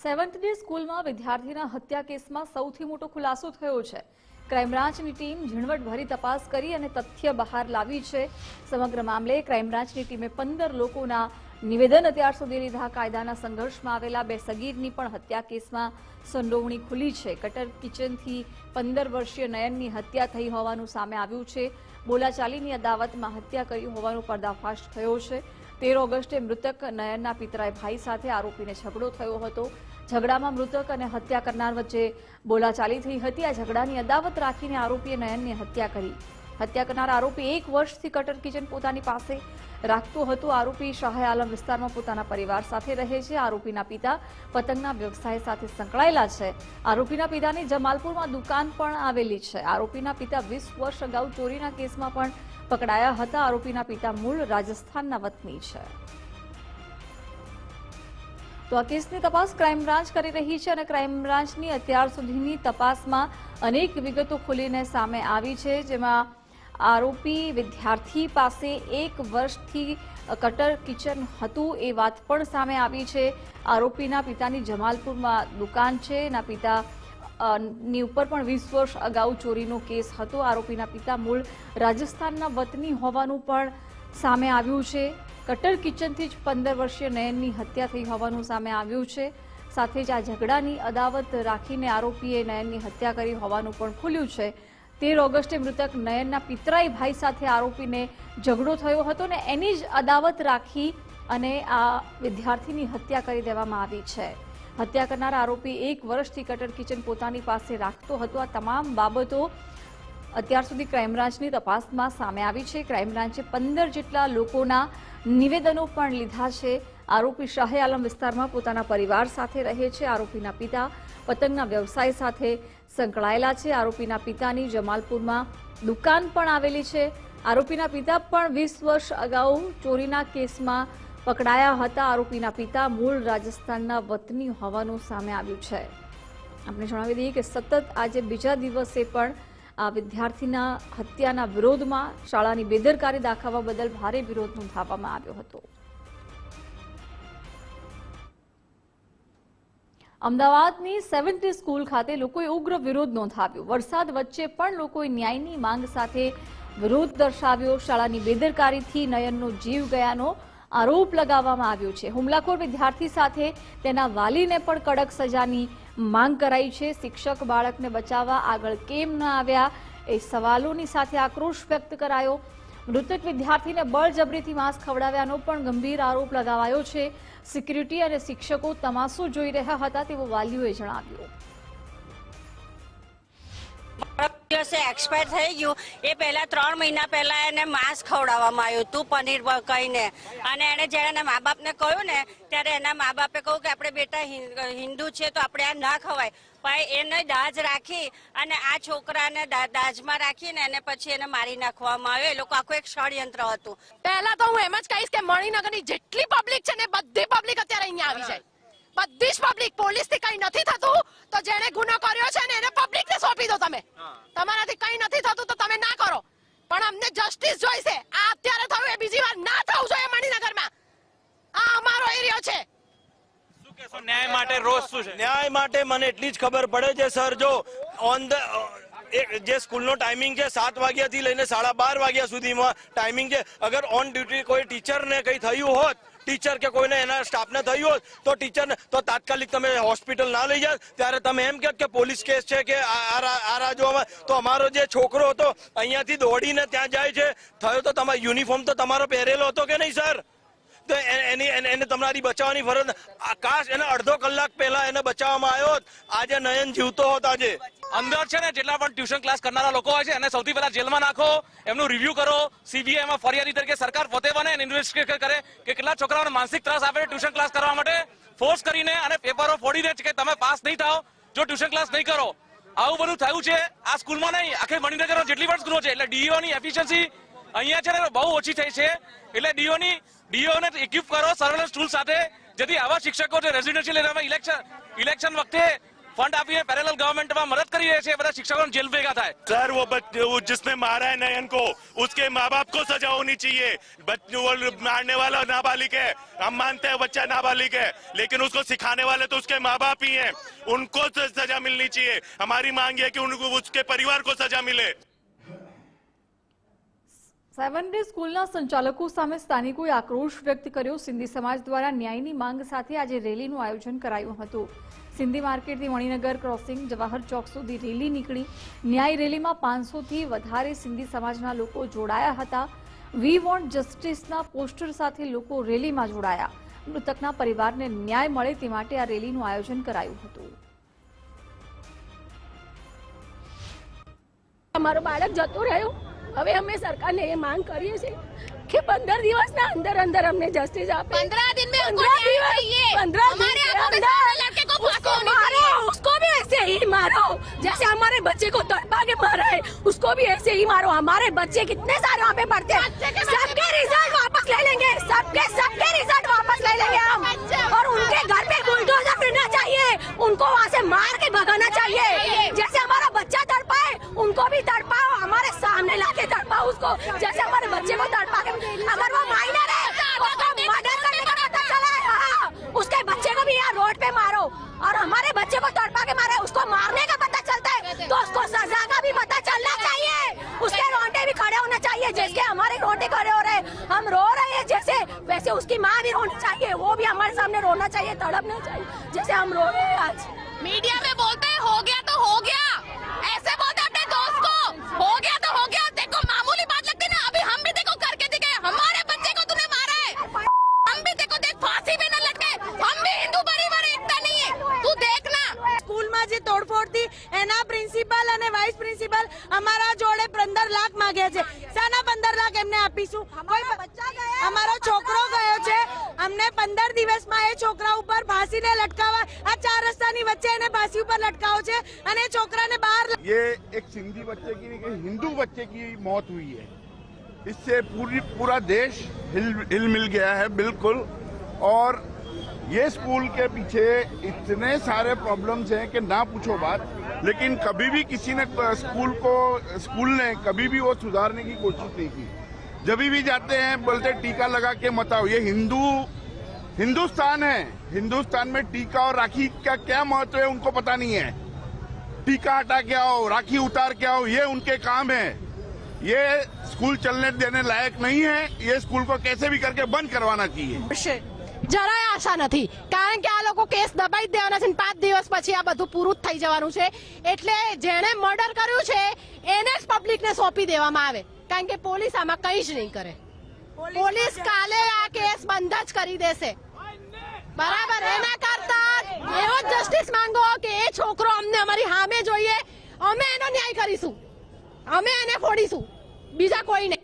Seventh day સ્કૂલમાં વિદ્યાર્થીના હત્યા કેસમાં સૌથી મોટો ખુલાસો થયો છે। ક્રાઇમ બ્રાન્ચની ટીમ ઝીણવટભરી તપાસ કરી અને તથ્ય બહાર લાવી છે। સમગ્ર મામલે ક્રાઇમ બ્રાન્ચની ટીમે 15 લોકોના નિવેદન અત્યાર સુધી લીધા। કાયદાના સંઘર્ષમાં આવેલા બે સગીરની પણ હત્યા કેસમાં સંડોવણી ખુલી છે। કટર કિચનથી 15 વર્ષીય નયનની હત્યા થઈ હોવાનું સામે આવ્યું છે। બોલાચાલીની અદાવતમાં હત્યા કરી હોવાનો પર્દાફાશ થયો છે। 13 ઓગસ્ટે મૃતક નયનના પિતરાએ ભાઈ સાથે આરોપીને ઝઘડો થયો હતો। ઝઘડામાં મૃતક અને હત્યા કરનાર વચ્ચે બોલાચાલી થઈ હતી। આ ઝઘડાની અદાવત રાખીને આરોપીએ નયનની હત્યા કરી। હત્યા કરનાર આરોપી 1 વર્ષથી કટર કિચન પોતાની પાસે રાખતો હતો। આરોપી શાહે આલમ વિસ્તારમાં પોતાના પરિવાર સાથે રહે છે। આરોપીના પિતા પતંગના વ્યવસાય સાથે સંકળાયેલા છે। આરોપીના પિતાની જમાલપુરમાં દુકાન પણ આવેલી છે। આરોપીના પિતા 20 વર્ષ અગાઉ ચોરીના કેસમાં પણ પકડાયા હતા। આરોપીના પિતા મૂળ રાજસ્થાનના વતની છે। તો આ કેસની તપાસ ક્રાઇમ બ્રાન્ચ કરી રહી છે અને ક્રાઇમ બ્રાન્ચની અત્યાર સુધીની તપાસમાં અનેક વિગતો ખુલીને સામે આવી છે, જેમાં આરોપી વિદ્યાર્થી પાસે 1 વર્ષથી કટર કિચન હતું એ વાત પણ સામે આવી છે। આરોપીના પિતાની જમાલપુરમાં દુકાન છે। એના પિતા ની ઉપર પણ 20 વર્ષ અગાઉ ચોરીનો કેસ હતો। આરોપીના પિતા મૂળ રાજસ્થાનના વતની હોવાનું પણ સામે આવ્યું છે। કટર કિચનથી જ 15 વર્ષીય નયનની હત્યા થઈ હોવાનું સામે આવ્યું છે। સાથે જ આ ઝઘડાની અદાવત રાખીને આરોપીએ નયનની હત્યા કરી હોવાનું પણ ખુલ્યું છે। 13 ઓગસ્ટે મૃતક નયનના પિતરાઈ ભાઈ સાથે આરોપીને ઝઘડો થયો હતો ને એની જ અદાવત રાખી અને આ વિદ્યાર્થીની હત્યા કરી દેવામાં આવી છે। હત્યા કરનાર આરોપી 1 વર્ષથી કટર કિચન પોતાની પાસે રાખતો હતો। આ તમામ બાબતો અત્યાર સુધી ક્રાઇમ બ્રાન્ચની તપાસમાં સામે આવી છે। ક્રાઇમ બ્રાન્ચે 15 જેટલા લોકોના નિવેદનો પણ લીધા છે। આરોપી શાહે આલમ વિસ્તારમાં પોતાના પરિવાર સાથે રહે છે। આરોપીના પિતા પતંગના વ્યવસાય સાથે સંકળાયેલા છે। આરોપીના પિતાની જમાલપુરમાં દુકાન પણ આવેલી છે। આરોપીના પિતા પણ 20 વર્ષ અગાઉ ચોરીના કેસમાં પકડાયા હતા। આરોપીના પિતા મૂળ રાજસ્થાનના વતની હોવાનું સામે આવ્યું છે। આપણે જણાવી દઈએ કે સતત આજે બીજા દિવસે પણ આ વિદ્યાર્થીના હત્યાના વિરોધમાં શાળાની બેદરકારી દાખવવા બદલ ભારે વિરોધ નોંધાવવામાં આવ્યો હતો। અમદાવાદની સેવન્થ ડે સ્કૂલ ખાતે લોકોએ ઉગ્ર વિરોધ નોંધાવ્યો। વરસાદ વચ્ચે પણ લોકોએ ન્યાયની માંગ સાથે વિરોધ દર્શાવ્યો। શાળાની બેદરકારીથી નયનનો જીવ ગયાનો આરોપ લગાવવામાં આવ્યો છે। હુમલાખોર વિદ્યાર્થી સાથે તેના વાલીને પણ કડક સજાની માંગ કરાઈ છે। શિક્ષક બાળકને બચાવવા આગળ કેમ ન આવ્યા એ સવાલોની સાથે આક્રોશ વ્યક્ત કરાયો। મૃતક વિદ્યાર્થીને બળજબરીથી માંસ ખવડાવ્યાનો પણ ગંભીર આરોપ લગાવાયો છે। સિક્યુરિટી અને શિક્ષકો તમાશો જોઈ રહ્યા હતા તેવું વાલીઓએ જણાવ્યું। એક્સપાયર થઈ ગયું એ પહેલા 3 મહિના પહેલા એને માંસ ખવડાવવામાં આવ્યું હતું પનીર કહીને, અને એને જ્યારે એના મા બાપને કહ્યું ને ત્યારે એના મા બાપે કહ્યું કે આપણે બેટા હિન્દુ છે તો આપણે આ ના ખવાય, પણ એને દાજ રાખી અને આ છોકરાને દાજમાં રાખીને એને પછી એને મારી નાખવામાં આવ્યો। એ લોકો આખું એક ષડયંત્ર હતું। પહેલા તો હું એમ જ કહીશ કે મણિનગરની જેટલી પબ્લિક છે ને બધી પબ્લિક અત્યારે અહીંયા આવી જાય। બધી જ પબ્લિક, પોલીસ થી કઈ નથી થતું તો જેને ગુનો કર્યો છે ને એને પબ્લિક ને સોંપી દો। તમે તમારાથી કઈ નથી થતું તો તમે ના કરો, પણ અમને જસ્ટિસ જોઈશે। આ અત્યારે થયું એ બીજી વાર ના થવું જોઈએ મણિનગરમાં। આ અમારો એરિયો છે। ન્યાય માટે રોષ શું છે? ન્યાય માટે મને એટલી જ ખબર પડે છે સર, જો ઓન ધ જે સ્કૂલનો ટાઈમિંગ છે 7 વાગ્યાથી લઈને 12:30 વાગ્યા સુધીમાં ટાઈમિંગ છે। અગર ઓન ડ્યુટી કોઈ ટીચરને કંઈ થયું હોત, ટીચર કે કોઈને એના સ્ટાફને થયું હોત તો ટીચરને તો તાત્કાલિક તમે હોસ્પિટલ ના લઈ જાત। ત્યારે તમે એમ કહો કે પોલીસ કેસ છે કે આ રાજ્યોમાં, તો અમારો જે છોકરો હતો અહીંયાથી દોડીને ત્યાં જાય છે, થયો તો તમારો યુનિફોર્મ તો તમારો પહેરેલો હતો કે નહીં સર? તો એને તમારી બચાવવાની ફરજ, આકાશ એને અડધો કલાક પહેલા એને બચાવવામાં આવ્યો, આજે નયન જીવતો હોત। આજે અંદર છે ને જેટલા પણ ટ્યુશન ક્લાસ કરનારા લોકો હોય છે એને સૌથી પહેલા જેલમાં નાખો, એમનું રિવ્યુ કરો। CBI માં ફરિયાદી તરીકે સરકાર પોતે બને, ઇન્વેસ્ટિગેટ કરે કે કેટલા છોકરાઓને માનસિક ત્રાસ આપે ટ્યુશન ક્લાસ કરવા માટે, ફોર્સ કરીને અને પેપરો ફોડીને કે તમે પાસ નહીં થાઓ જો ટ્યુશન ક્લાસ નહીં કરો। આવું બધું થયું છે આ સ્કૂલમાં નહીં, આખી મણિનગરમાં જેટલી પણ સ્કૂલો છે। એટલે DO ની એફિશિયન્સી અહીંયા છે ને બહુ ઓછી થઈ છે। એટલે DO ને ઇક્વિપ કરો સર્વેલન્સ ટૂલ સાથે, જેથી આવા શિક્ષકો જે રેઝિડેન્શિયલ એરિયામાં ઇલેક્શન વખતે ફંડ આપીને પેરેલલ ગવર્મેન્ટમાં મદદ કરી રહી છે, બધા શિક્ષકોને જેલ ભેગા થાય। सर वो जिसने मारा है नयन को, उसके माँ बाप को सजा होनी चाहिए। वो मारने वाला नाबालिग है, हम मानते हैं बच्चा नाबालिग है, लेकिन उसको सिखाने वाले तो उसके माँ बाप ही हैं, उनको सजा मिलनी चाहिए। हमारी मांग है कि उनको उसके परिवार को सजा मिले। 7 ડે સ્કૂલના સંચાલકો સામે સ્થાનિકોએ આક્રોશ વ્યક્ત કર્યો। સિંધી સમાજ દ્વારા ન્યાયની માંગ સાથે આજે રેલીનું આયોજન કરાયું હતું। સિંધી માર્કેટથી મણિનગર ક્રોસિંગ જવાહર ચોક સુધી રેલી નીકળી। ન્યાય રેલીમાં 500થી વધારે સિંધી સમાજના લોકો જોડાયા હતા। વી વોન્ટ જસ્ટિસના પોસ્ટર સાથે લોકો રેલીમાં જોડાયા। મૃતકના પરિવારને ન્યાય મળે તે માટે આ રેલીનું આયોજન કરાયું હતું। અમારો બાળક જતો રહ્યો। હવે અમે સરકારને એ માંગ કરીએ છીએ कि 15 દિવસના અંદર અંદર અમને જસ્ટિસ આપે। 15 दिन में उनको न्याय चाहिए। 15 हमारे आंखों के सामने लड़के को फांसी होनी मारो, चाहिए। उसको भी ऐसे ही मारो जैसे हमारे बच्चे को तड़पा के मारा है, उसको भी ऐसे ही मारो। हमारे बच्चे कितने सारे वहाँ पे पढ़ते हैं, सबके रिजल्ट वापस ले लेंगे, सबके रिजल्ट वापस ले लेंगे हम। और उनके घर पे बुलडोजर फिरना चाहिए, उनको वहाँ से मार के भगाना चाहिए। जैसे हमारा बच्चा तड़पा है, उनको भी तड़पाओ, हमारे सामने लाके तड़पाओ उसको, जैसे हमारे बच्चे को तड़पा के। अगर वो माइनर है, उसको मर्डर करने का पता चला है, हाँ, उसके बच्चे को भी यहाँ रोड पे मारो। और हमारे बच्चे को तड़पा के मारे, उसको मारने का पता चलता है तो उसको सजा का भी पता चलना चाहिए। उसके रोंटे भी खड़े होना चाहिए, जैसे हमारे रोंटे खड़े हो रहे हैं, हम रो रहे हैं जैसे, वैसे उसकी माँ भी रोना चाहिए, वो भी हमारे सामने रोना चाहिए, तड़पना चाहिए जैसे हम रो रहे हैं आज। मीडिया में बोलते हैं हो गया तो हो गया, ऐसे बोलते हैं अपने दोस्त को, हो गया तो हो गया। देखो मामूली बात लगती ना, अभी हम भी देखो करके दिखे, हमारे बच्चे को तूने मारा है, हम भी देखो देख फांसी पे न लटके, हम भी हिंदू परिवार इतना नहीं है, तू देखना। સ્કૂલમાં જે તોડફોડ થી એના પ્રિન્સિપલ અને વાઇસ પ્રિન્સિપલ અમારા જોડે 15 લાખ માંગે છે। શાના 15 લાખ એમને આપીશું? અમારો છોકરો ગયો છે, અમને 15 દિવસમાં એ છોકરા ઉપર ફાંસીને લટકાવા, આ 4 રસ્તાની વચ્ચે એને ફાંસી ઉપર લટકાવો છે અને છોકરાને બહાર। ये एक सिंधी बच्चे की नहीं, कि हिंदू बच्चे की मौत हुई है। इससे पूरा देश हिल मिल गया है बिल्कुल। और ये स्कूल के पीछे इतने सारे प्रॉब्लम्स हैं कि ना पूछो बात। लेकिन कभी भी किसी ने स्कूल ने कभी भी वो सुधारने की कोशिश नहीं की। जब भी जाते हैं बोलते टीका लगा के मत आओ। ये हिंदुस्तान है, हिंदुस्तान में टीका और राखी का क्या महत्व है उनको पता नहीं है। टीका हटा के आओ, राखी उतार के आओ, ये उनके काम है। ये स्कूल चलने देने लायक नहीं है। ये स्कूल को कैसे भी करके बंद करवाना चाहिए। જરાય આશા નથી, કારણ કે આ લોકો કેસ દબાઈ દેવાના છે, 5 દિવસ પછી આ બધું પૂરું થઈ જવાનું છે। એટલે જેણે મર્ડર કર્યું છે એને જ પબ્લિકને સોંપી દેવામાં આવે, કારણ કે પોલીસ આમાં કંઈ જ નહીં કરે। પોલીસ કાલે આ કેસ બંધ જ કરી દેશે, બરાબર। એના કરતા એવો જસ્ટિસ માંગો કે એ છોકરો અમને અમારી સામે જોઈએ, અમે એનો ન્યાય કરીશું, અમે એને ફોડીશું, બીજા કોઈ નહીં।